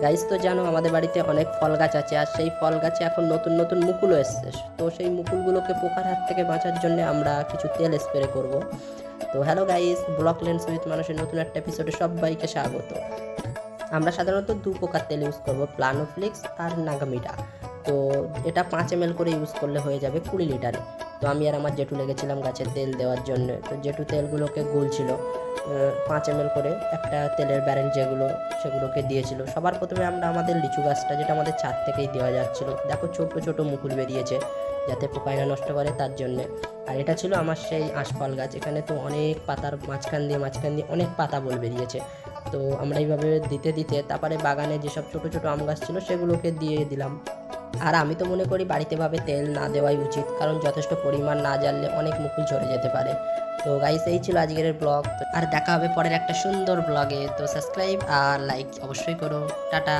Guys তো জানো আমাদের বাড়িতে অনেক ফল গাছ আছে, আর সেই ফল গাছে এখন নতুন নতুন মুকুলও এসছে। তো সেই মুকুলগুলোকে পোকার হাত থেকে বাঁচার জন্য আমরা কিছু তেল স্প্রে করব। তো hello guys, block lens with মানুষের নতুন একটা এপিসোডে সবাইকে স্বাগত। আমরা সাধারণত দু প্রকার তেল ইউজ করব, প্লানোফ্লিক্স আর নাগামিরা। তো এটা 5 ml করে ইউজ করলে হয়ে যাবে 20 লিটারে। তো আমি আর আমার জেঠু লেগেছিলাম গাছে তেল দেওয়ার জন্য। তো জেঠু তেলগুলোকে গুলছিল 5 ml করে একটা তেলের ব্যারেল যেগুলো, সেগুলোকে দিয়েছিল। সবার প্রথমে আমরা আমাদের লিচু গাছটা, যেটা আমাদের ছাদ থেকেই দেওয়া যাচ্ছিল, দেখো ছোট ছোট মুকুল বেরিয়েছে, যাতে পোকায় না নষ্ট করে তার জন্যে। আর এটা ছিল আমার সেই আঁশফল গাছ, এখানে তো অনেক পাতার মাঝখান দিয়ে অনেক পাতা বল বেরিয়েছে। তো আমরা এইভাবে দিতে দিতে তারপরে বাগানে যেসব ছোট ছোট আম গাছ ছিল সেগুলোকে দিয়ে দিলাম। আর আমি তো মনে করি বাড়িতে ভাবে তেল না দেওয়াই উচিত, কারণ যথেষ্ট পরিমাণ না জানলে অনেক মুকুল ঝরে যেতে পারে। তো গাইস, এই ছিল আজকের ব্লগ। আর দেখা হবে পরের একটা সুন্দর ব্লগে। তো সাবস্ক্রাইব আর লাইক অবশ্যই করো। টাটা।